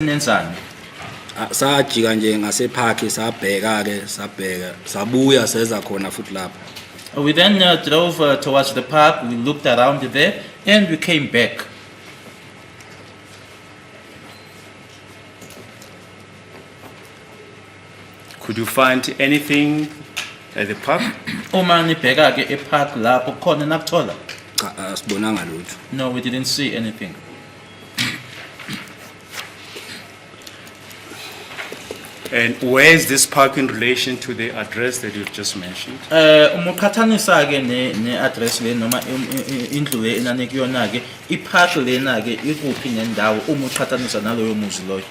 nenzani? Sajika nje ngasepark sabheka ke sabuya seza khona futhi lapha. We then drove towards the park, we looked around there, and we came back. Could you find anything at the park? Uma nibheka ke epark lapho khona nakuthola? Cha asibonanga lutho. No, we didn't see anything. And where is this park in relation to the address that you've just mentioned? Uma uqhathanisa ke ne address le noma indlu le enanekuyona ke ipark lena ke ikuphi nendawo uma uqhathanisa naloyo muzi loyo?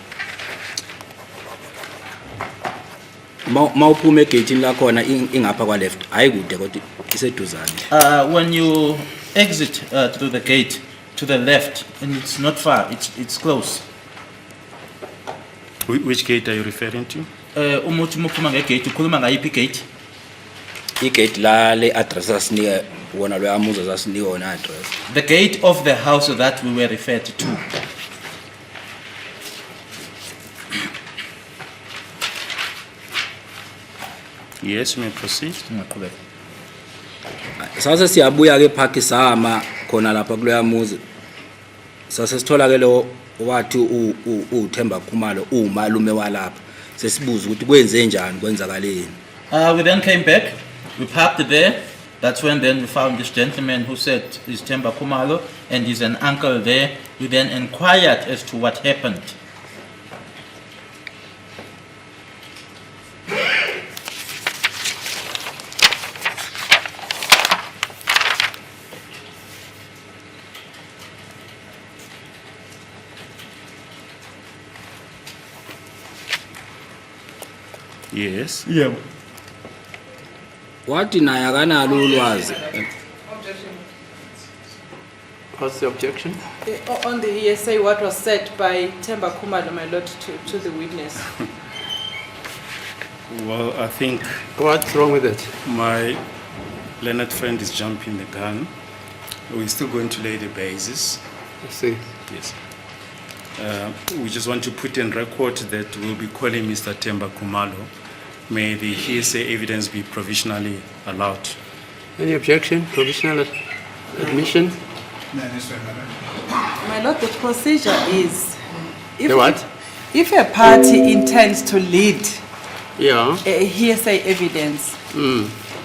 Mawuphuma egate la khona ingapha kwa left ayikude kodwa iseduzane. When you exit through the gate to the left, and it's not far, it's close. Which gate are you referring to? Umuthi muphuma ngegate ukhuluma ngayiphi gate? Igate la le address asinike wona lo amuza zasinike wona address. The gate of the house that we were referred to. Yes, you may proceed. Sase siyabuya ke park sama khona lapha kuloya muzi. Sase sithola ke lo wathi uThemba Khumalo umalume walapha. Sesibuza ukuthi kwenze njani kwenzakaleni. We then came back. We parked there. That's when then we found this gentleman who said he's Themba Khumalo and he's an uncle there. We then inquired as to what happened. Yes. Yeah. Wathi naye akanalo ulwazi. What's the objection? On the hearsay, what was said by Themba Khumalo, my lord, to the witness. Well, I think What's wrong with it? my learned friend is jumping the gun. We're still going to lay the basis. I see. Yes. We just want to put in record that we'll be calling Mr. Themba Khumalo. May the hearsay evidence be provisionally allowed. Any objection? Provisional admission? My lord, the procedure is... The what? If a party intends to lead Yeah. a hearsay evidence,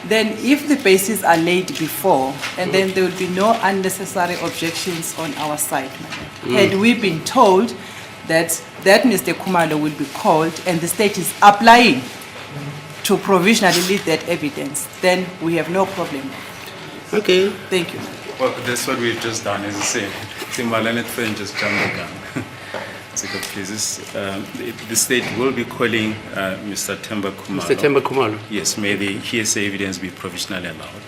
then if the bases are laid before, and then there will be no unnecessary objections on our side. Had we been told that Mr. Khumalo will be called and the state is applying to provisionally lead that evidence, then we have no problem. Okay. Thank you. Well, that's what we've just done, as I say. I think my learned friend just jumped the gun. The state will be calling Mr. Themba Khumalo. Mr. Themba Khumalo. Yes, may the hearsay evidence be provisionally allowed.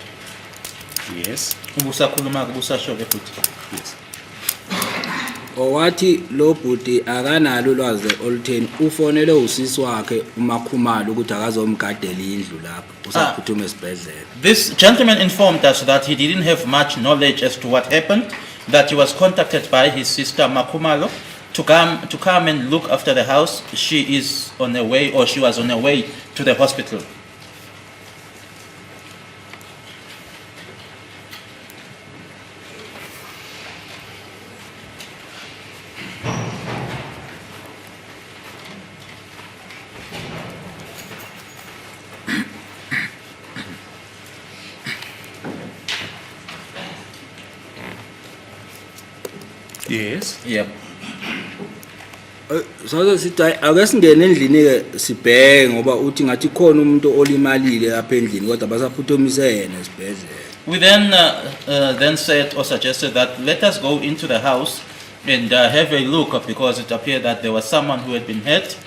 Yes. Ubusakhuluma kubusasho ke futhi. Yes. Owathi lo bhuti akanalo ulwazi olutheni ufonele usisi wakhe uMakhumalo ukuthi akazomgadela indlu lapha usaphuthuma esibhedlela. This gentleman informed us that he didn't have much knowledge as to what happened, that he was contacted by his sister Makhumalo to come and look after the house. She is on her way, or she was on her way to the hospital. Yes. Yep. Sase sithi ake singene endlini ke sibheke ngoba uthi ngathi khona umuntu olimalile lapha endlini kodwa basaphuthumise yena esibhedlela. We then said or suggested that let us go into the house and have a look, because it appeared that there was someone who had been hurt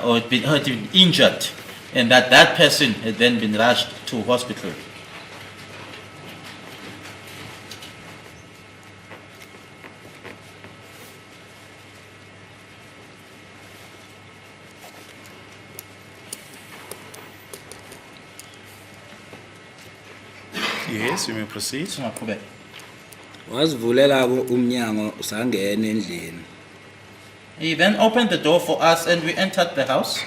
or had been injured, and that person had then been rushed to hospital. Yes, you may proceed. Wasivulela umnyango usangena endlini. He then opened the door for us and we entered the house.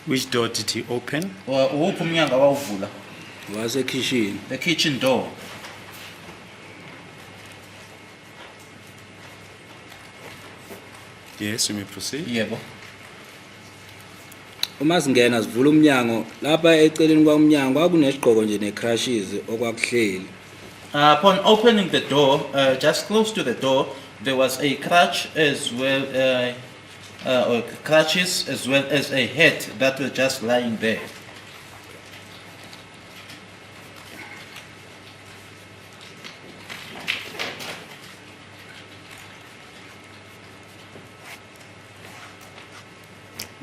Which door did he open? Uwuphi umnyango awawuvula? wasekhishini. The kitchen door. Yes, you may proceed. Yebo. Uma singena sivula umnyango lapha eceleni kwamnyango kwakunesigqoko nje necrashes okwakuhleli. Upon opening the door, just close to the door, there was a crutch as well, or crutches as well as a hat that were just lying there.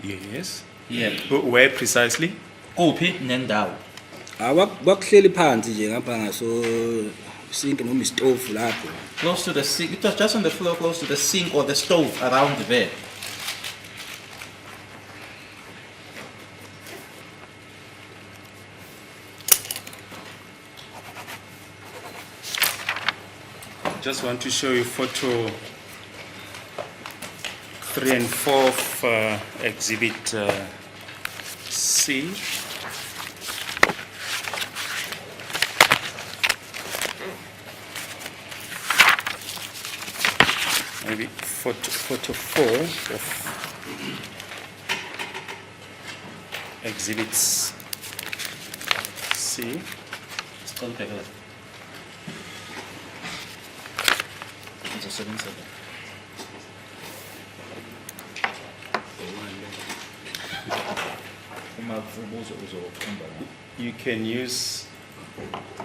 Yes. Yeah. Where precisely? Kuphi nendawo? Kwakuhleli phansi nje ngapha ngaso sink noma istove lapho. Close to the sink. It was just on the floor, close to the sink or the stove around there. Just want to show you photo 3 and 4 of exhibit C. Maybe photo 4 of exhibits C. Sicela ubheke la. Ngizosebenzisa la. Uma ubuzo uzokhomba la. You can use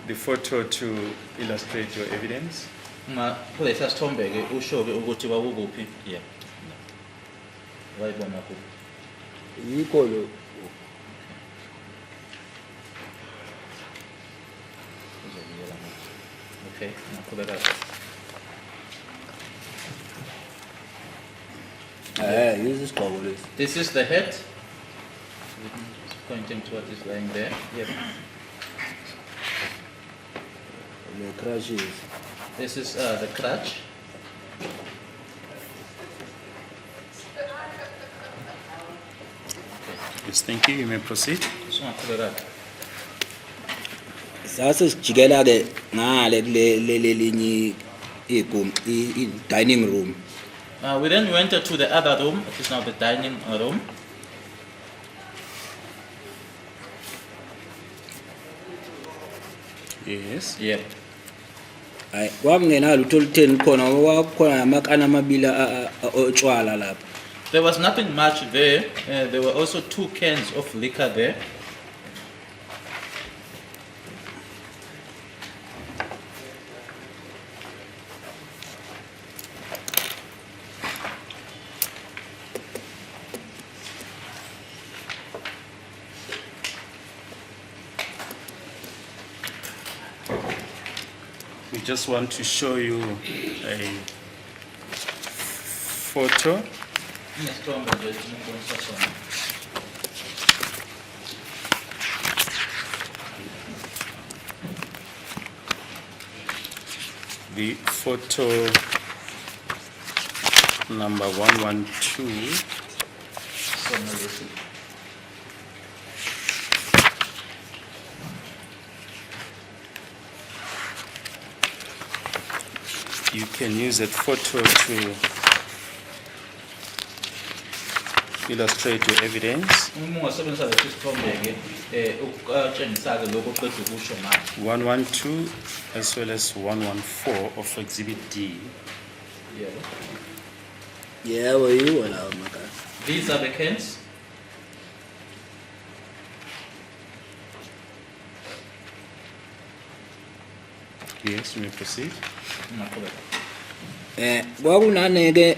the photo to illustrate your evidence. Uma kulesa sithombe ke usho ke ukuthi wawukuphi? Yeah. Wayibona kuphi? Yikho lo Uzobuyela manje. Okay, ngaqhubeka. yisi isigqoko lesi. This is the head. Pointing to what is lying there. Yep. Necrashes. This is the crutch. Yes, thank you. You may proceed. So ngaqhubeka. Sase sijikela ke ngale kule linye igumbi dining room. We then went to the other room. It is now the dining room. Yes. Yep. Hayi kwakungena lutho olutheni khona kwakukhona amakana amabili otshwala lapha. There was nothing much there. There were also 2 cans of liquor there. We just want to show you a photo. Nesithombe nje esingibonisa sona. The photo number 112. Sona lesi. You can use that photo to illustrate your evidence. Uma ungasebenzisa lesi sithombe ke ukutshengisa ke lokho oqeda ukusho manje. 112 as well as 114 of exhibit D. Yebo. Yebo yiwo lawo makasi. These are the cans. Yes, you may proceed. Ngaqhubeka. Kwakunaneke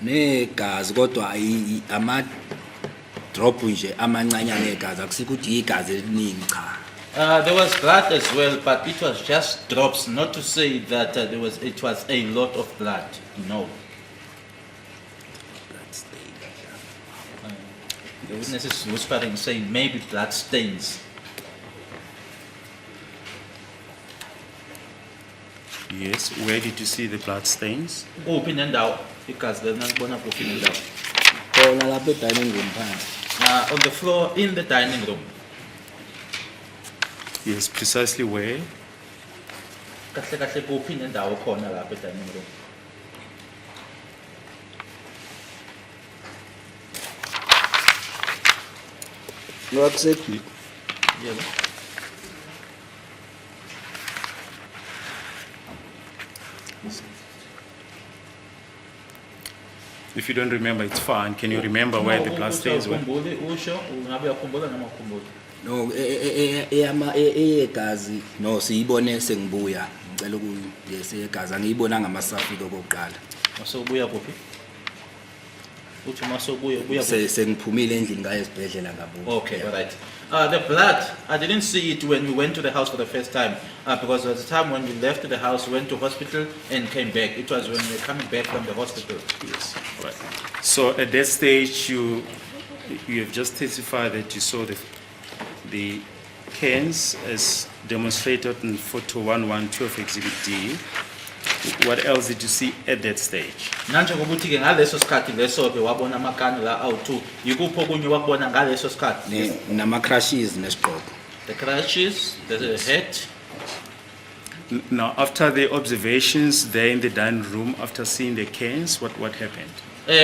negazi kodwa ama drop nje amancanyana egazi akusikho ukuthi igazi eliningi cha. There was blood as well, but it was just drops. Not to say that it was a lot of blood. No. The witness is whispering, saying maybe blood stains. Yes. Where did you see the blood stains? Kuphi nendawo igazi lenalibona kuphi nendawo? khona lapha edining room phansi. On the floor in the dining room. Yes. Precisely where? Kahle kahle kuphi nendawo khona lapha dining room. Ngakusephi? Yebo. If you don't remember, it's fine. Can you remember where the blood stains were? Ukhumbule usho ungabe uyakhumbula noma ukhumbula. No, eyegazi no siyibone sengibuya ngicela yegazi angiyibona ngamasafika okokuqala. Masobuya kuphi? Uthi masobuya ubuya kuphi? Sengiphumile endlini ngaye esibhedlela ngabuya. Okay, all right. The blood, I didn't see it when we went to the house for the first time because there was a time when we left the house, went to hospital and came back. It was when we were coming back from the hospital. Yes. Right. So at that stage, you have just testified that you saw the cans as demonstrated in photo 1112 exhibit D. What else did you see at that stage? Nanje ngokuthi ke ngaleso sikhathi leso ke wabona amakani la awu2 yikupho kunye wakubona ngaleso sikhathi nama crashes nesigqoko. the crashes the head. Now, after the observations there in the dining room, after seeing the cans, what happened?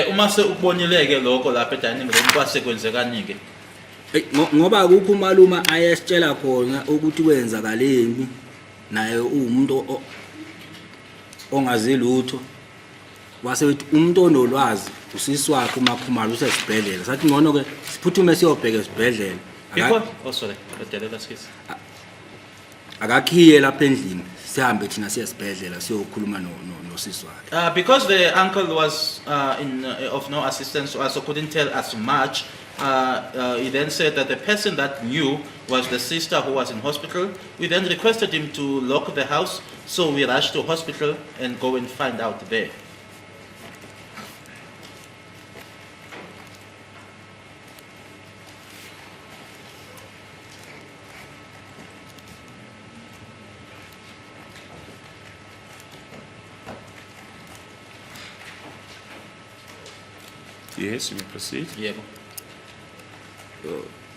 Uma se ukubonileke lokho lapha edining room kwase kwenzekani ke? Ngoba kuphi umaluma ayesitshela khona ukuthi kwenzakaleni naye umuntu ongazi lutho wase bethi umuntu onolwazi usisi wakhe umakhumalo usesibhedlela sathi ngcono ke siphuthume siyobheka esibhedlela Sorry, bedelela skisi. Akakhiye lapha endlini sihambe thina siyesibhedlela siyokhuluma nosisi wakhe. Because the uncle was of no assistance to us, so couldn't tell us much. He then said that the person that knew was the sister who was in hospital. We then requested him to lock the house, so we rushed to hospital and go and find out there. Yes, you may proceed. Yeah.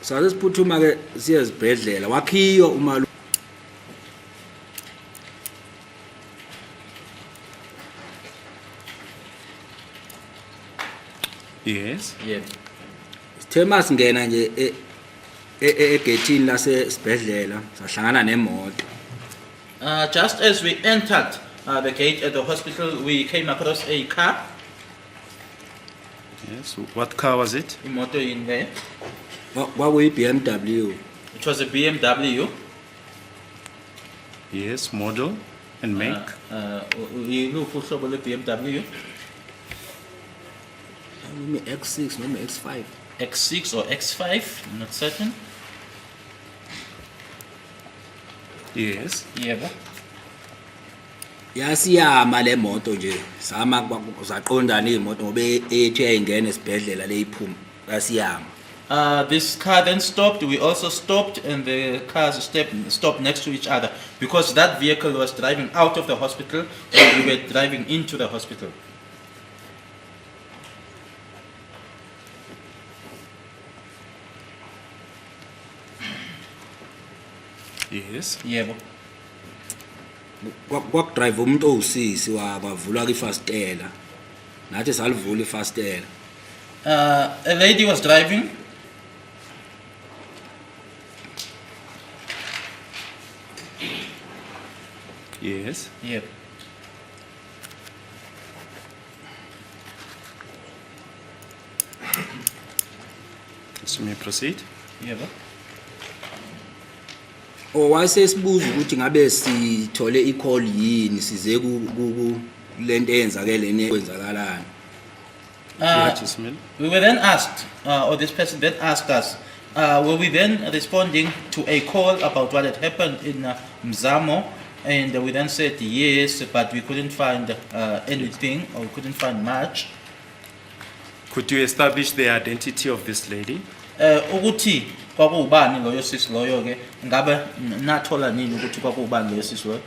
Saze siphuthuma ke siyezibhedlela wakhiyo umalu. Yes. Yeah. Sithema singena nje egethini lasesibhedlela sahlangana nemoto. Just as we entered the gate at the hospital, we came across a car. Yes. What car was it? Imoto in there. Kwakuyi BMW. It was a BMW. Yes. Model and make. Iluphi uhlobo le-BMW? Noma X6 noma X5. X6 or X5, I'm not certain. Yes. Yeah. Yasiyama le moto nje sama zaqondana izimoto ngoba ethi ayingena esibhedlela leyiphuma yasiyama. This car then stopped. We also stopped, and the cars stopped next to each other because that vehicle was driving out of the hospital, and we were driving into the hospital. Yes. Yeah. Kwakudrive umuntu owusisi kwavulwa ifastela nathi salivula ifastela. A lady was driving. Yes. Yeah. So you may proceed. Yeah. Owasesibuza ukuthi ngabe sithole i-call yini size ku lento eyenzakelene kwenzakalana. What is mean? We were then asked, or this person then asked us, were we then responding to a call about what had happened in Mzamo? And we then said yes, but we couldn't find anything, or we couldn't find much. Could you establish the identity of this lady? Ukuthi kwakuubani loyo sisi loyo ke ngabe nathola nini ukuthi kwakuubani loyo sisi loyo?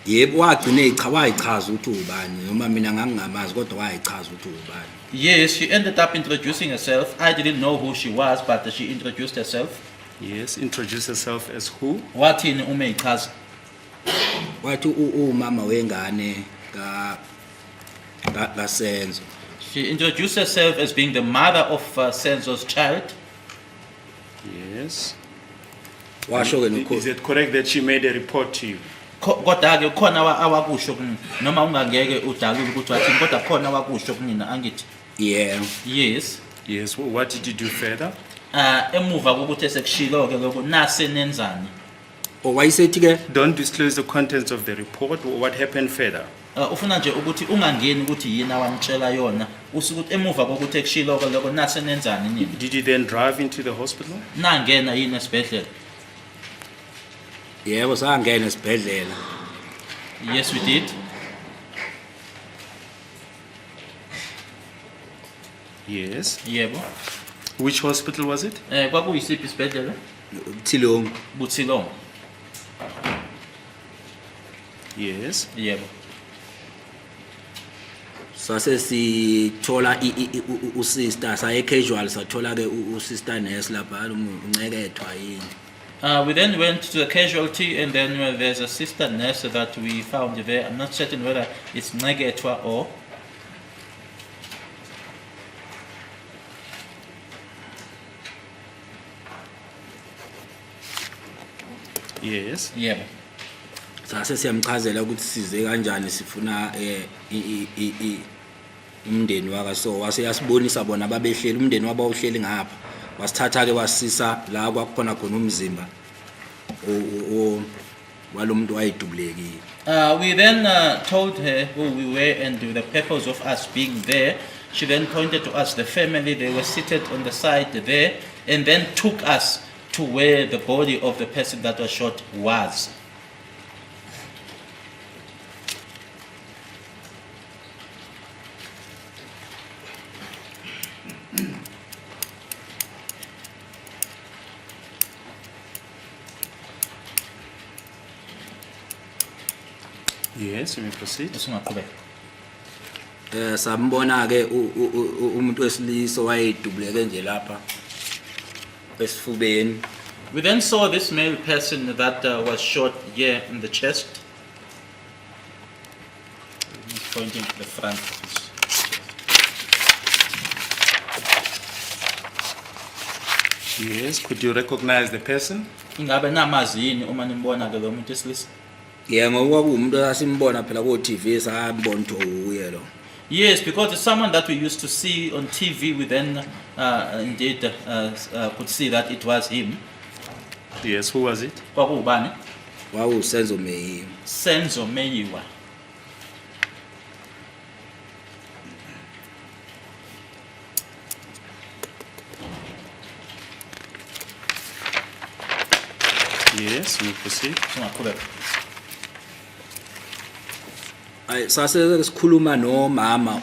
yebo wagcine wayichaza ukuthi ubani noma mina ngangingamazi kodwa wayichaza ukuthi ubani. Yes, she ended up introducing herself. I didn't know who she was, but she introduced herself. Yes, introduce herself as who? Wathini uma echaza? Wathi umama wengane ka Senzo. She introduced herself as being the mother of Senzo's child. Yes. Washo ke Is nokho it correct that she made a report to you? Kodwa ke khona awakusho kimi noma ungangeke udalule ukuthi wathini kodwa khona awakusho kumina angithi. yeah. Yes. Yes, what did you do further? Emuva kokuthi esekushilo ke lokho nase nenzani. Wayisethi ke Don't disclose the contents of the report. What happened further? Ufuna nje ukuthi ungangeni ukuthi yini awamtshela yona usukuthi emuva kokuthi ekushilo ke lokho nase nenzani nini. Did you then drive into the hospital? Nangena yini esibhedlela. yebo sangena esibhedlela. Yes, we did. Yes. Yebo. Which hospital was it? Kwakuyisiphi isibhedlela? Thilong Buthilong. Yes. Yebo. sase sithola usister saye casual sathola ke usister nurse lapha uncekethwa yini. We then went to the casualty, and then there's a sister nurse that we found there. I'm not certain whether it's Negetwa or. Yes. Yeah. Sase siyamchazela ukuthi size kanjani sifuna umndeni waka so wase yasibonisa bona babehleli umndeni waba uhleli ngapha wasithatha ke wasisa la kwakukhona khona umzimba walomuntu wayidubulekile. We then told her who we were and the purpose of us being there. She then pointed to us, the family. They were seated on the side there, and then took us to where the body of the person that was shot was. Yes, you may proceed. Usungaqhubeka. Sambona ke umuntu wesilisa wayedubuleke nje lapha esifubeni. We then saw this male person that was shot here in the chest. He's pointing to the front. Yes, could you recognize the person? Ingabe namazi yini uma nimbona ke lo muntu wesilisa? Yeah, ngoba kuumuntu asimbona phela ko TV sambona ukuthi uye lo. Yes, because it's someone that we used to see on TV. We then indeed could see that it was him. Yes, who was it? Kwakubani? Wawu Senzo Meyiwa. Senzo Meyiwa. Yes, you may proceed. Singaqhubeka. Ay sase sikhuluma nomama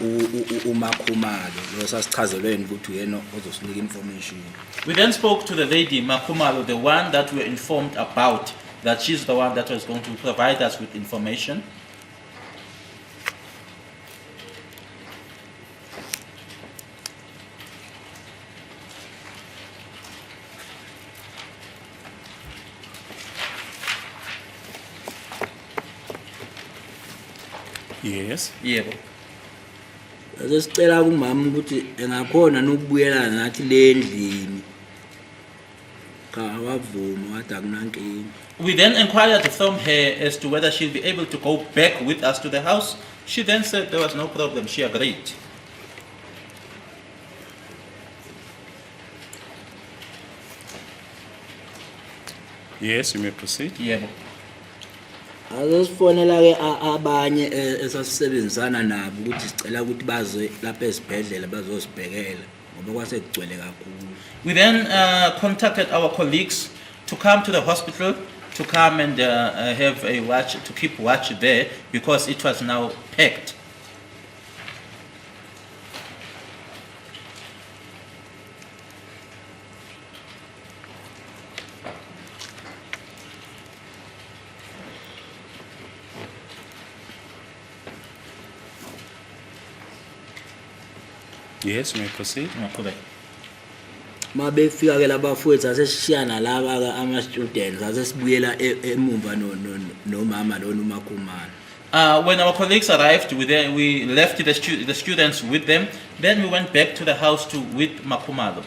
uMakhumalo lo sasichazelweni ukuthi uyena ozosinika information. We then spoke to the lady Makumalo, the one that we were informed about, that she's the one that was going to provide us with information. Yes. Yebo. Sesicela kumama ukuthi engakhona nokubuyela nathi le ndlini. Cha wavuma wathi akunankingi. We then inquired from her as to whether she'll be able to go back with us to the house. She then said there was no problem. She agreed. Yes, you may proceed. Yebo. Azosifonela ke abanye esasebenzisana nabo ukuthi sicela ukuthi baze lapha esibhedlela bazosibhekela ngoba kwase kugcwele kakhulu. We then contacted our colleagues to come to the hospital, to come and have a watch, to keep watch there because it was now packed. Yes, you may proceed. Ungaqhubeka. Mabefika ke labafowethu asesishiyana laba ke ama students asesibuyela emumva no mama lo nomakhumalo. When our colleagues arrived, we left the students with them. Then we went back to the house with Makumalo.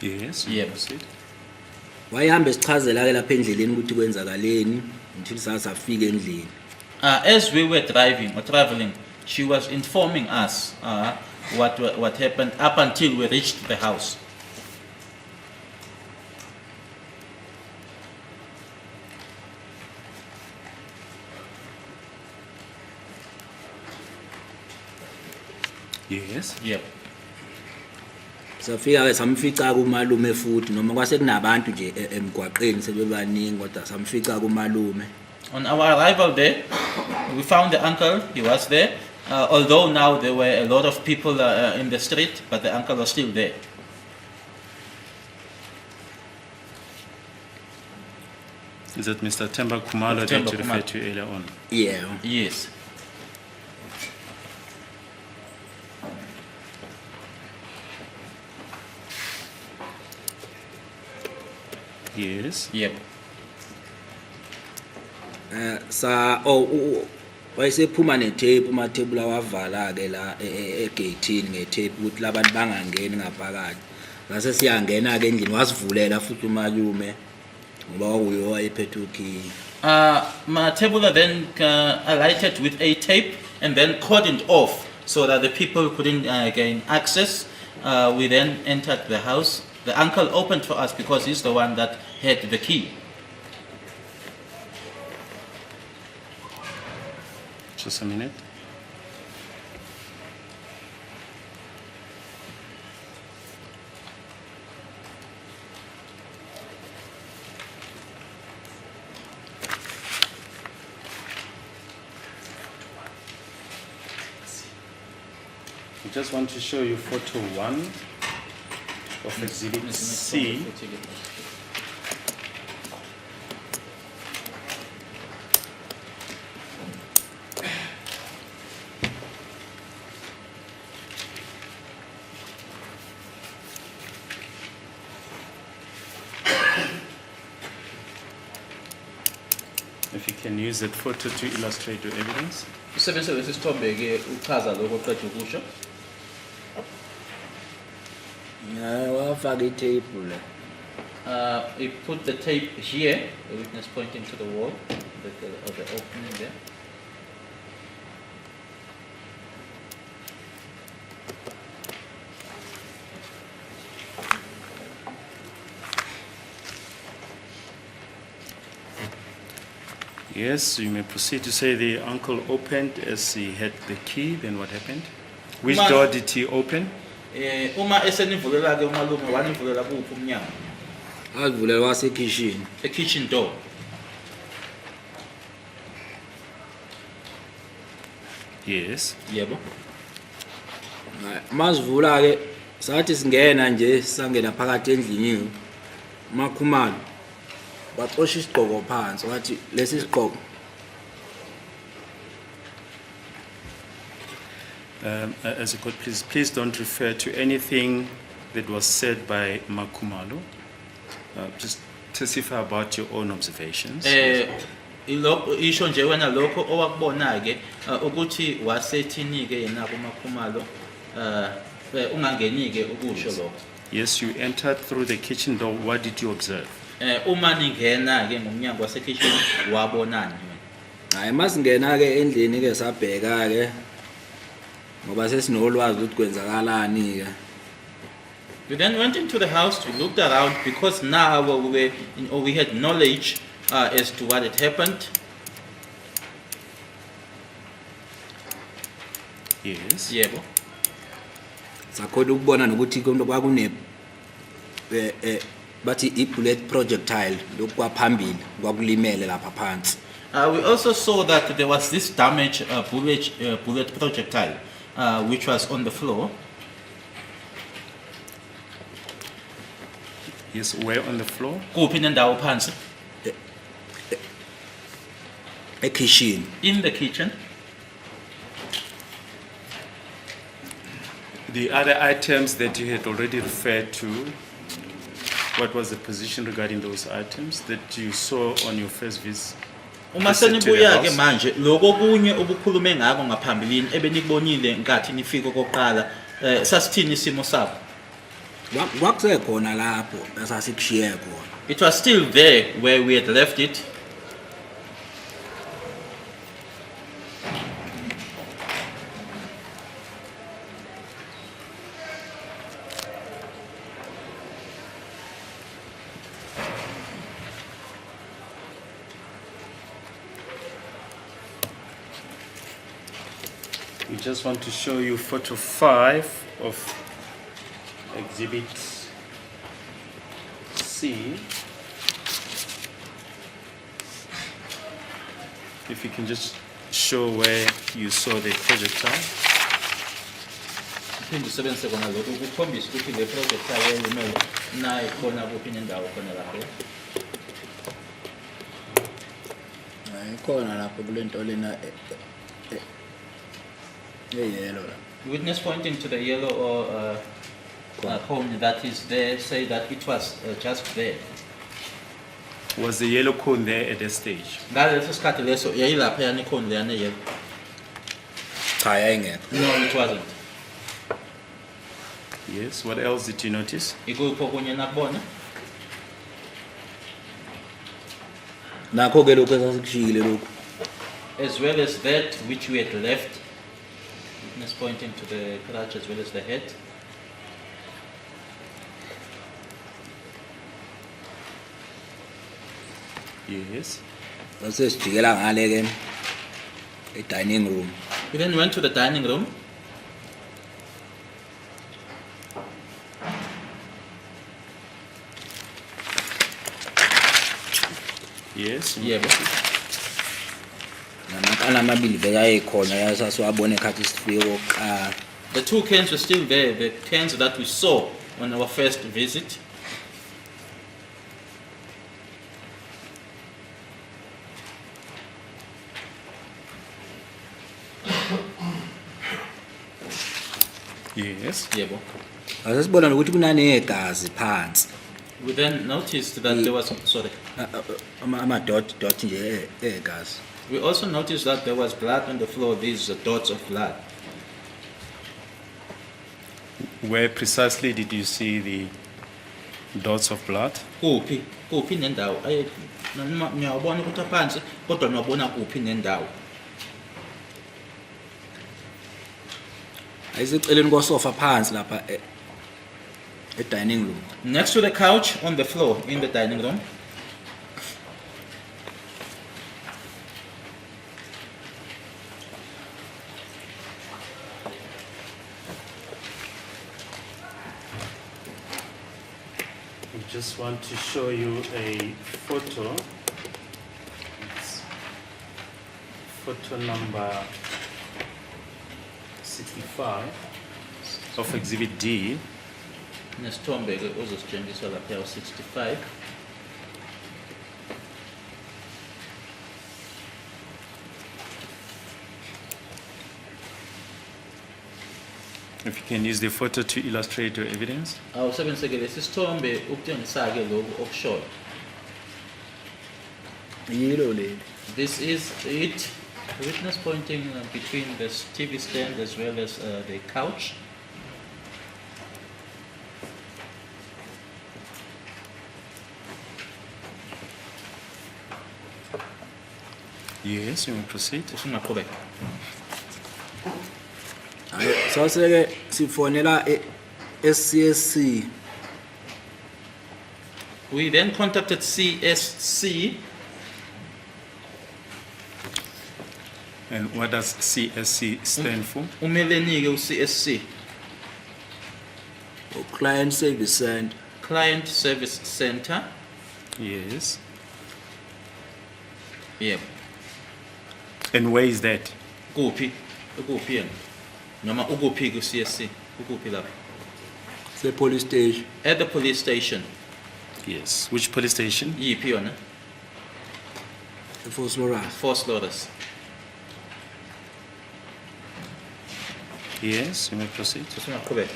Yes, you Yeah. may proceed. Wayehamba esichazela ke lapha endleleni ukuthi kwenzakaleni until sasafika endlini. As we were driving or traveling, she was informing us what happened up until we reached the house. Yes. Yep. Safika ke samfica kumalume futhi noma kwase kunabantu nje emgwaqeni sebebaningi kodwa samfica kumalume. On our arrival there, we found the uncle. He was there. Although now there were a lot of people in the street, but the uncle was still there. Is that Mr. Temba Kumalo that Temba you referred Kumalo. to earlier on? Yeah. Yes. Yes. Yep. Wayesephuma netape umathebula wavala ke la egate ngetape ukuthi labantu bangangeni ngaphakathi. Ngase siyangena ke endlini wasivulela futhi umalume ngoba kwakuyo wayephethe ukey. Matebula then alighted with a tape and then cordoned off so that the people couldn't gain access. We then entered the house. The uncle opened for us because he's the one that had the key. Just a minute. I just want to show you photo 1 of exhibit C. If you can use that photo to illustrate your evidence. Usebenzise lesithombe ke uchaza lokho oqeda ukusho. Wafaka itape la. He put the tape here, the witness pointing to the wall, of the opening there. Yes, you may proceed to say the uncle opened as he had the key, then what happened? Which Ma- door did he open? Uma esenivulela ke umalume wanivulela kuphi umnyango? Wazivulela wasekitchen. The kitchen door. Yes. Yebo. Masivula ke sathi singena nje sangena phakathi endlini umakhumalo waxosha isigqoko phansi wathi lesi sigqoko As a court, please don't refer to anything that was said by Makumalo. Just testify about your own observations. Ilokho isho nje wena lokho owakubona ke ukuthi wasethini ke yena kumakhumalo ungangeni ke ukusho lokho. Yes, you entered through the kitchen door. What did you observe? Uma ningena ke ngomnyango wasekitchen wabonani wena? hayi masingena ke endlini ke sabheka ke ngoba sesinolwazi ukuthi kwenzakalani ke. We then went into the house, we looked around because now we had knowledge as to what had happened. Yes. Yebo. Sakhona ukubona nokuthi kwakune bathi i-bullet projectile lokwaphambili kwakulimele lapha phansi. We also saw that there was this damaged bullet projectile, which was on the floor. Yes, where on the floor? Kuphi nendawo phansi? Ekitchen. In the kitchen. The other items that you had already referred to, what was the position regarding those items that you saw on your first visit? Uma Visit to the senibuya ke house? manje lokho kunye obukhulume ngako ngaphambilini ebenikubonile nkathi nifika kokuqala sasithini isimo sabo? Kwakusekhona lapho esasikushiye khona. It was still there where we had left it. We just want to show you photo 5 of exhibit C. If you can just show where you saw the projectile. Phinde usebenzise kona lokho ukukhombisa ukuthi le project ayelimele nayi khona kuphi nendawo khona lapho. Ikhona lapho kule nto lena yellow la. Witness pointing to the yellow or cone that is there say that it was just there. Was the yellow cone there at that stage? Ngaleso sikhathi leso yayilapha yani cone leyana yellow. Cha yayingekho. No, it wasn't. Yes. What else did you notice? Ikuphi okunye nakubona? Nakho ke lokho esasikushiyile lokho. As well as that which we had left. Witness pointing to the crutch as well as the head. Yes. Base sijikela ngale ke e-dining room. We then went to the dining room. Yes. Yeah. Namakana amabili vele ayekhona yasasiwabona ekhathi sifike kokuqala. The two cans were still there, the cans that we saw on our first visit. Yes. Yebo. Asasibona ukuthi kunanegazi phansi. We then noticed that there was, sorry. Ama dot nje egazi. We also noticed that there was blood on the floor, these dots of blood. Where precisely did you see the dots of blood? Kuphi nendawo? Ngiyabona ukuthi phansi kodwa ngiyabona kuphi nendawo. Ayiseceleni kosofa phansi lapha e-dining room. Next to the couch on the floor in the dining room. We just want to show you a photo. It's photo number 65 of exhibit D. Nesithombe ke uzositshengiswa lapha 65. If you can use the photo to illustrate your evidence. Awusebenzise ke lesi sithombe ukutshengisa ke lokho okushoyo. Yilo leli. This is it. Witness pointing between the TV stand as well as the couch. Yes, you may proceed. Usungaqhubeka. So sike sifonela SCSC. We then contacted CSC. And what does CSC stand for? Umeleni ke uCSC. Client Service Center. Client Service Center. Yes. Yep. And where is that? Kuphi? Ukuphi yena? Noma ukuphi ku CSC? Ukuphi lapho? The police station. At the police station. Yes. Which police station? Yiphi yona? The Force Lawyers. Force Lawyers. Yes, you may proceed. Singaqhubeka.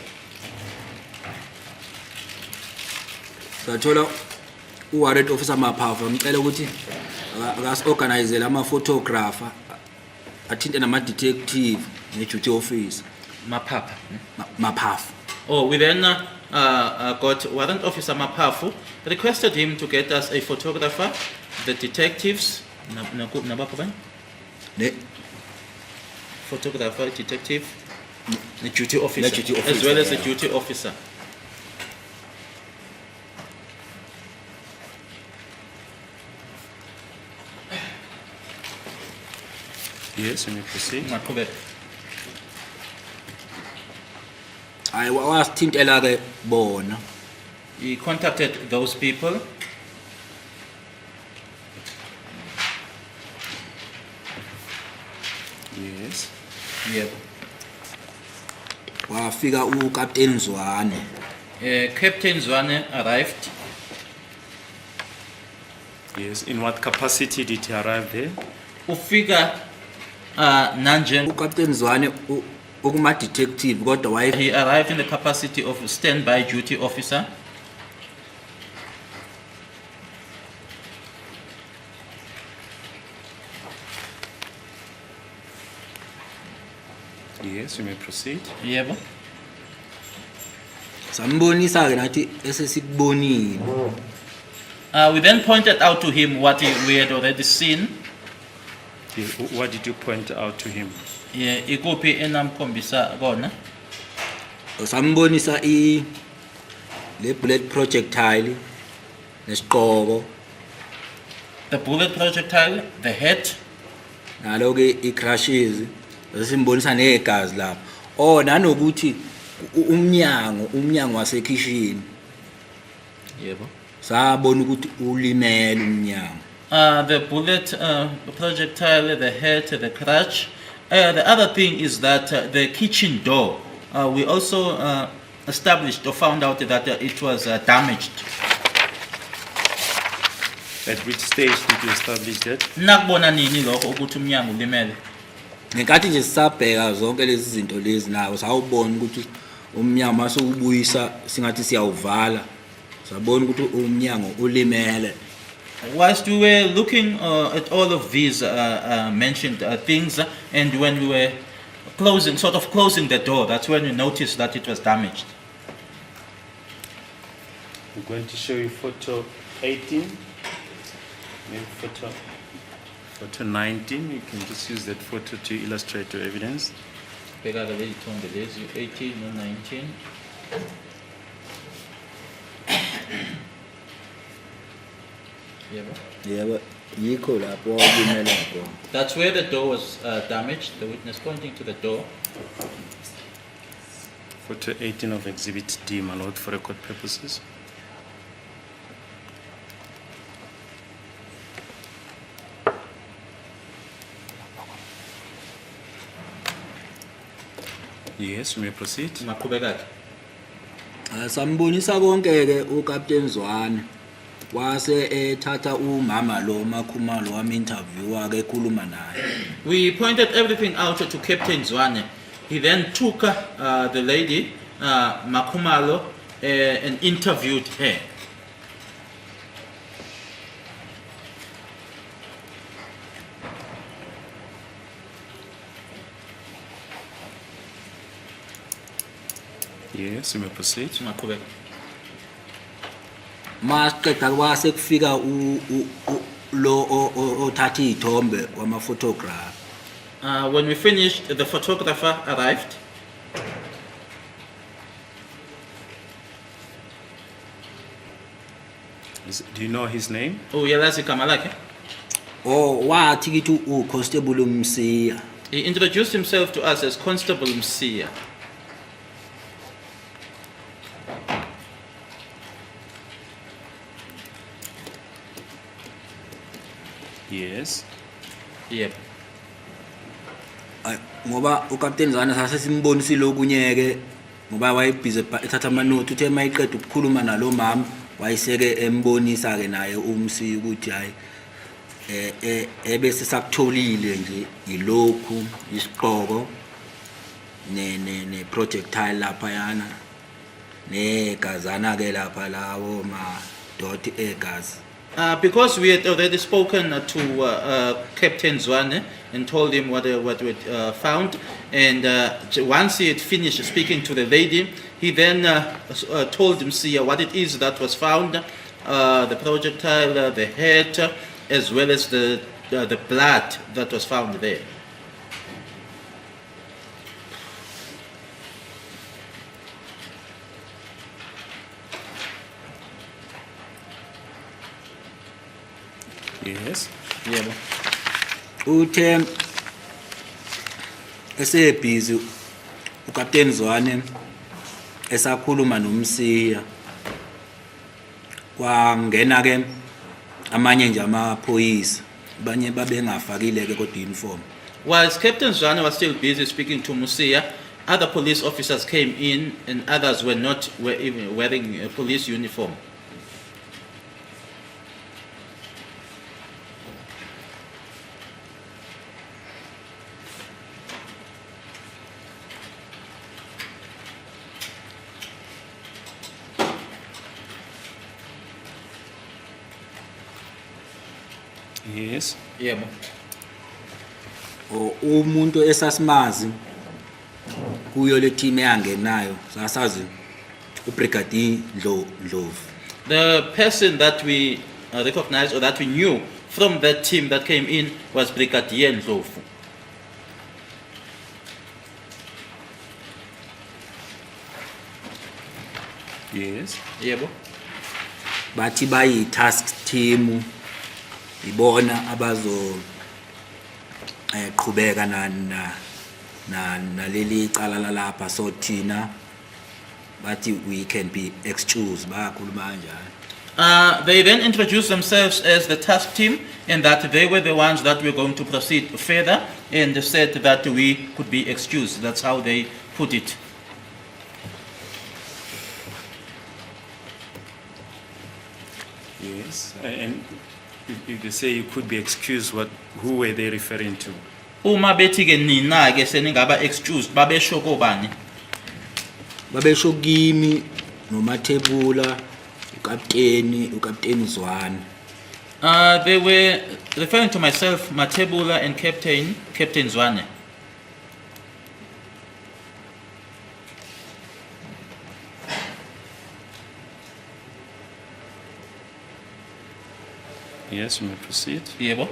Sathola u-warrant officer Maphafu ngicela ukuthi akasi-organizele ama-photographer athinte nama-detective ne-duty officer Mapapa. Maphafu. Oh, we then got Warrant Officer Mapafu, requested him to get us a photographer, the detectives, Ne- photographer, detective, the duty officer, duty as officer, well as the yeah. duty officer. Yes, you may proceed. Maqhubeka. Hayi wasithintela-ke bona. He contacted those people. Yes. Yep. Wafika uCaptain Zwane. Captain Zwane arrived. Yes. In what capacity did he arrive there? Ufika nanjen. uCaptain Zwane ukuma-detective kodwa He arrived in the capacity of standby duty officer. Yes, you may proceed. Yebo. sambonisa-ke nathi esesikubonile. We then pointed out to him what we had already seen. What did you point out to him? Yeah, ikuphi enamkhombisa kona. Sambonisa le bullet projectile nesiqoko The bullet projectile, the head, nalo-ke i-crashes simbonisa negazi lapho. Oh nanokuthi umnyango wasekhishini yebo. sabona ukuthi ulimele umnyango. The bullet projectile, the head, the crutch. The other thing is that the kitchen door, we also established or found out that it was damaged. At which stage did you establish that? Nakubona nini lokho ukuthi umnyango ulimele? Ngenkathi nje sisabheka zonke lezi zinto lezi nawo sawubona ukuthi umnyango mase ubuyisa singathi siyawuvala sabona ukuthi umnyango ulimele. Whilst we were looking at all of these mentioned things, and when we were closing the door, that's when we noticed that it was damaged. I'm going to show you photo 18. Maybe photo 19. You can just use that photo to illustrate your evidence. 18 or 19. Yebo yikho lapho ulimele khona. That's where the door was damaged. The witness pointing to the door. Photo 18 of Exhibit D, my lord, for record purposes. Yes, you may proceed. Maqhubeka. Sambonisa konke ke uCaptain Zwane wase ethatha umama lo Makhumalo wami interview ke ekhuluma naye. We pointed everything out to Captain Zwane. He then took the lady, Makhumalo, and interviewed her. Yes, you may proceed. Maqhubeka. Masiqeda kwase kufika lo othatha izithombe wama photograph. When we finished, the photographer arrived. Do you know his name? Oh, uyalazi igama lakhe? Oh wathi kithi uConstable Msiya. He introduced himself to us as Constable Msiya. Yes. Yep. Ay, ngoba uCaptain Zwane sase simbonisile okunyeke ngoba wayebhize ethatha amanothi uthe mayiqeda ukukhuluma nalo mama wayiseke embonisa ke naye umsi ukuthi hayi ebese sakutholile nje ilokhu isiqoko ne projectile lapha yana negazana ke lapha lawo ma dot egas. Because we had already spoken to Captain Zwane and told him what we found, and once he had finished speaking to the lady, he then told Msia what it is that was found, the projectile, the head, as well as the blood that was found there. Yes. Yeah. Uthe esebhizi uCaptain Zwane esakhuluma nomsiya kwangena ke amanye nje amaphoyisa banye babengafakile ke kodwa uniform. Whilst Captain Zwane was still busy speaking to Musia, other police officers came in and others were not even wearing a police uniform. Yes. Yeah. Umuntu esasimazi kuyo le team eyangenayo sasazi uBrigadier Ndlovu. The person that we recognized or that we knew from that team that came in was Brigadier Ndlovu. Yes. Yebo. Bathi bayi task team ibona abazo qhubeka na leli cala lalapha so thina bathi we can be excused bayakhuluma kanjalo. They then introduced themselves as the task team and that they were the ones that were going to proceed further and said that we could be excused. That's how they put it. Yes. And if they say you could be excused, who were they referring to? Uma bethi ke nina ke seningaba excused babesho kobani? Babesho kimi noMathebula uCaptain Zwane. They were referring to myself, Mathebula, and Captain Zwane. Yes, you may proceed. Yebo.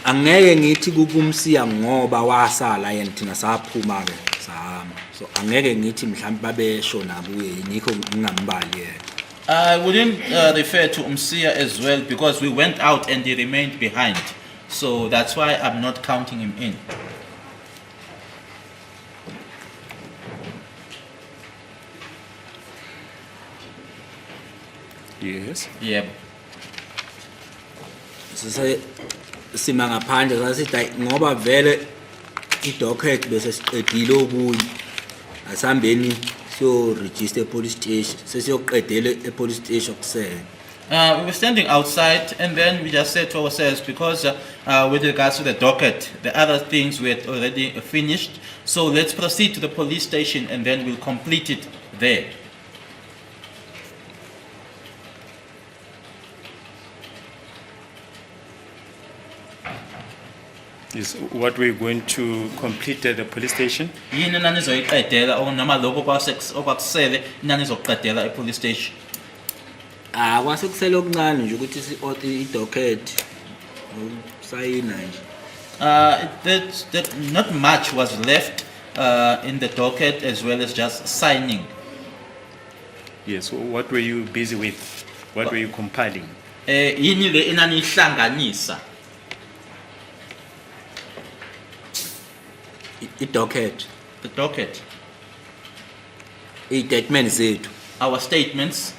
Angeke ngithi kukumsiya ngoba wasala yena thina saphuma ke sahamba. So angeke ngithi mhlawumbe babesho nakuye yikho ngingambali yena. I wouldn't refer to Umsia as well because we went out and he remained behind. So that's why I'm not counting him in. Yes. Yebo. Sise sima ngaphandle sasithi ngoba vele idocket bese siqedile okunye asihambeni so register police station sesiyoqedela police station kusele. We were standing outside and then we just said to ourselves because with regards to the docket, the other things we had already finished. So let's proceed to the police station and then we'll complete it there. Is what we're going to complete at the police station? Yini nanizoyiqedela or noma lokho okwakusele nanizoqedela police station? Kwase kusele okuncane nje ukuthi idocket sayina nje. That not much was left in the docket as well as just signing. Yes. What were you busy with? What were you compiling? Yini le enanihlanganisa? Docket. The docket. Statement zethu. Our statements.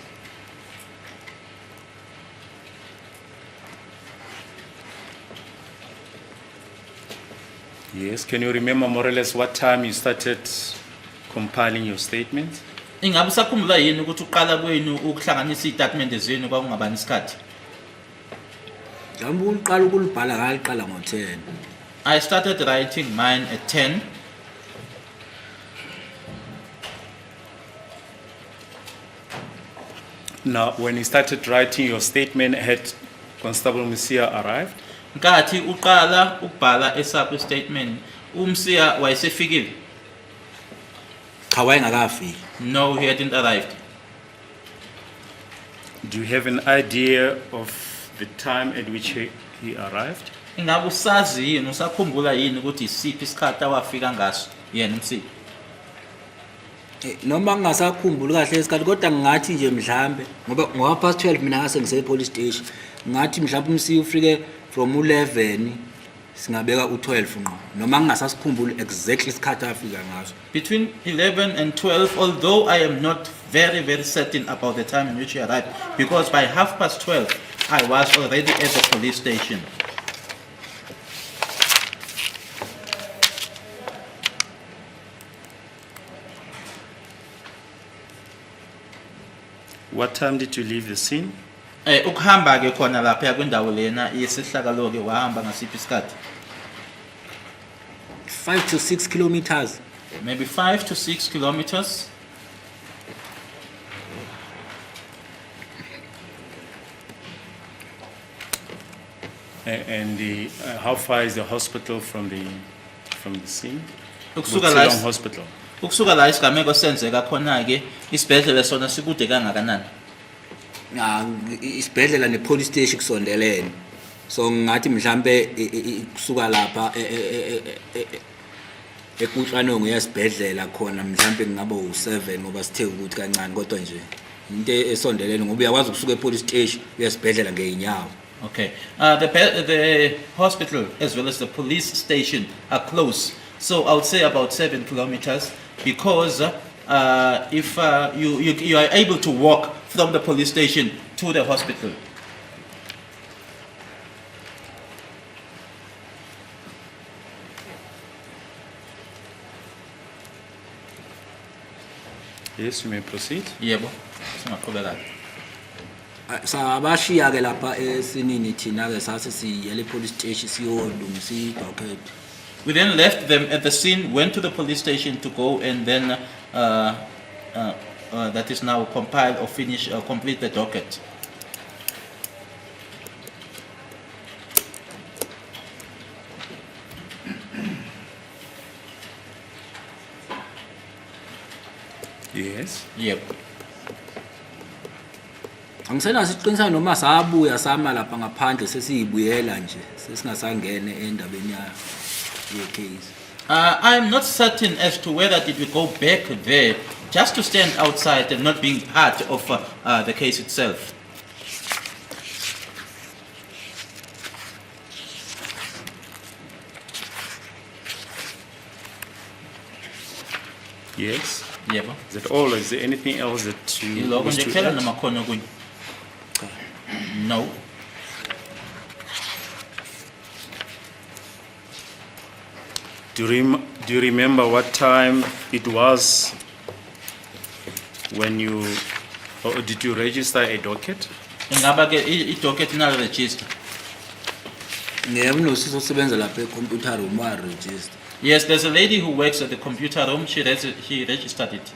Yes, can you remember more or less what time you started compiling your statement? Ingabe usakhumbula yini ukuthi uqala kwenu ukuhlanganisa izitatimende zenu kwakungabani isikhathi? Ngihambe uliqala ukulibhala ngaliqala ngo-10. I started writing mine at 10. Now, when you started writing your statement, had Constable Musia arrived? Nkathi uqala ukubhala esakho statement, umsiya wayesefikile? Cha wayengakafiki. No, he hadn't arrived. Do you have an idea of the time at which he arrived? Ingabe usazi yini usakhumbula yini ukuthi isiphi isikhathi awafika ngaso yena umsiya? Noma ngingasakhumbuli kahle isikhathi kodwa ngingathi nje mhlambe ngoba past 12 mina ngase ngise police station ngathi mhlawumbe umsiya ufike from 11 singabeka u12 ngqo noma ngingasasikhumbuli exactly isikhathi afika ngaso. Between 11 and 12, although I am not very certain about the time in which he arrived, because by 12:30 I was already at the police station. What time did you leave the scene? Ukuhamba ke khona lapha kwindawo lena yesihlakalo ke wahamba ngasiphi isikhathi? 5 to 6 kilometers. Maybe 5 to 6 kilometers. And how far is the hospital from the scene? Ukusuka Butsilong la Hospital. ukusuka la isigameko senzeka khona ke isibhedlela sona sikude kangakanani? Isibhedlela ne police station kusondelene. So ngathi mhlambe kusuka lapha ekuntlanongo yesibhedlela khona mhlambe ngaba u7 ngoba sithe ukuthi kancane kodwa nje into esondelene ngoba uyakwazi ukusuka epolice station uyesibhedlela ngeenyawo. Okay. The hospital as well as the police station are close. So I would say about 7 kilometers because if you are able to walk from the police station to the hospital. Yes, you may proceed. Yebo. Singaqhubeka. Sabashiya ke lapha esinini thina ke sase siyele police station siyolungisa docket. We then left them at the scene, went to the police station to go and then that is now compile or finish or complete the docket. Yes. Yep. Angisenazo isiqiniseko noma sabuya sama lapha ngaphandle sesiyibuyela nje sesingasangene endabeni ye case. I'm not certain as to whether did we go back there just to stand outside and not being part of the case itself. Yes. Yebo. Is that all? Is there anything else that you Yiloko wish nje to kuphela add? noma khona okunye? No. Do you remember what time it was when you, or did you register a docket? Ingaba ke i-docket ina register. Ngiyena unosisi osebenza lapha e-computer room wa register. Yes, there's a lady who works at the computer room. She registered it.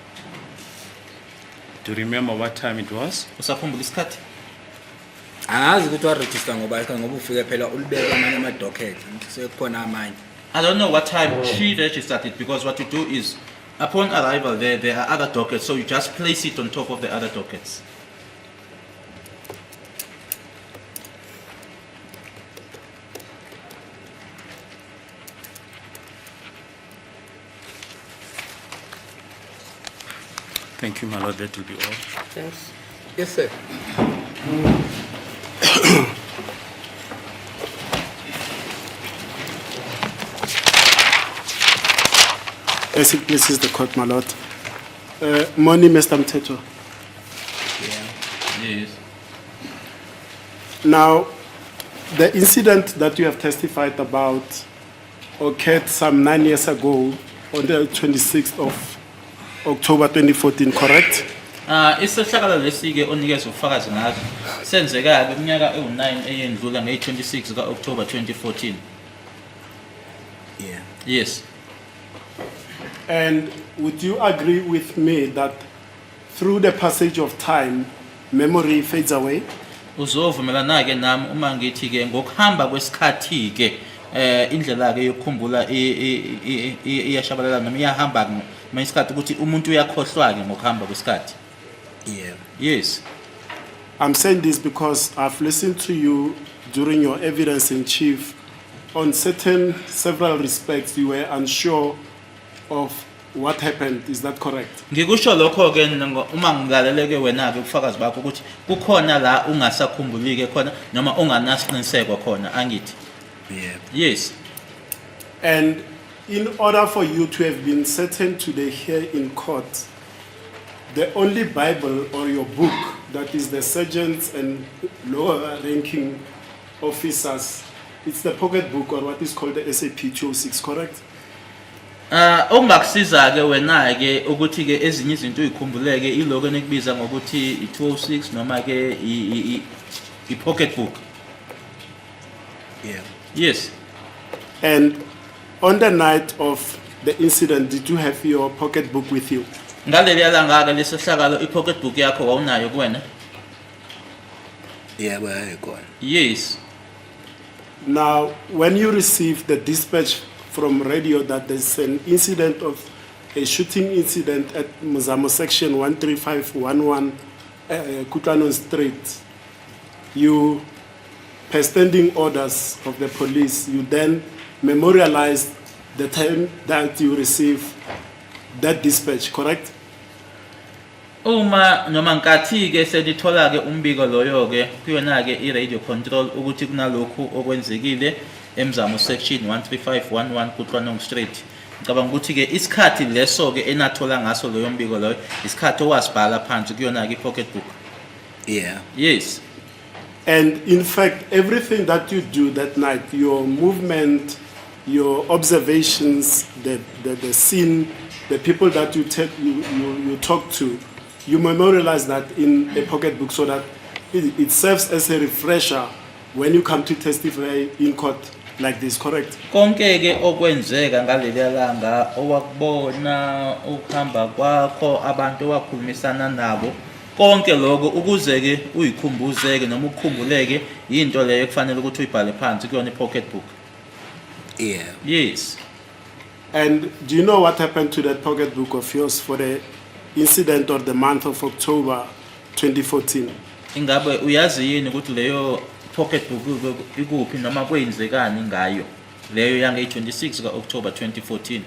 Do you remember what time it was? Usakhumbula isikhathi? Angazi ukuthi wa register ngoba ufike phela ulibeka amanye ama docket sekukhona amanye. I don't know what time she registered it because what you do is upon arrival there are other dockets, so you just place it on top of the other dockets. Thank you, my lord. That will be all. Yes. Yes, sir. Yes, it pleases the court, my lord. Morning, Mr. Mteto. Yes. Now, the incident that you have testified about occurred some 9 years ago on the 26th of October 2014, correct? Isehlakalo lesi-ke onikeza ubufakazi ngazo senzeka-ke iminyaka ewu-9 eyendlula ngeyi-26 ka-October 2014. Yeah. Yes. And would you agree with me that through the passage of time, memory fades away? Uzovumelana-ke nami uma ngithi-ke ngokuhamba kwesikhathi-ke indlela-ke yokukhumbula iyashabalala noma iyahamba noma isikhathi ukuthi umuntu uyakhohlwa-ke ngokuhamba kwesikhathi. Yeah. Yes. I'm saying this because I've listened to you during your evidence in chief. On several respects, you were unsure of what happened. Is that correct? Ngikusho lokho-ke uma ngilaleleke wena-ke ubufakazi bakho ukuthi kukhona la ungasakhumbulike khona noma unganasiqiniseko khona angithi. Yeah. Yes. And in order for you to have been certain today here in court, the only Bible or your book that is the sergeants and lower ranking officers, it's the pocketbook or what is called the SAP 206, correct? Ongakusiza-ke wena-ke ukuthi-ke ezinye izinto uyikhumbuleke iloko enikubiza ngokuthi i-206 noma-ke i-pocketbook. Yeah. Yes. And on the night of the incident, did you have your pocketbook with you? Ngaleli langa-ke lesehlakalo i-pocketbook yakho wawunayo kuwena? Yeah, well, go on. Yes. Now, when you received the dispatch from radio that there's an incident of a shooting incident at Muzamo section 13511 Kutlanon Street, you, per standing orders of the police, you then memorialized the time that you received that dispatch, correct? Uma noma nkathi-ke senithola-ke umbiko loyo-ke kuyona-ke i-radio control ukuthi kunalokhu okwenzekile eMzamo section 13511 Kutlanong Street. Ngicabanga ukuthi-ke isikhathi leso-ke enathola ngaso loyo mbiko loyo isikhathi owasibhala phansi kuyona-ke i-pocketbook. Yeah. Yes. And in fact, everything that you do that night, your movement, your observations, the scene, the people that you talk to, you memorialize that in a pocketbook so that it serves as a refresher when you come to testify in court like this, correct? Konke-ke okwenzeka ngaleli langa owakubona ukuhamba kwakho abantu owakhulumisana nabo konke lokho ukuze-ke uyikhumbuzeke noma ukukhumbuleke yinto leyo kufanele ukuthi uyibhale phansi kuyona i-pocketbook. Yeah. Yes. And do you know what happened to that pocketbook of yours for the incident or the month of October 2014? Ingabe uyazi yini ukuthi leyo pocketbook ikuphi noma kwenzekani ngayo leyo yange 26 ka October 2014?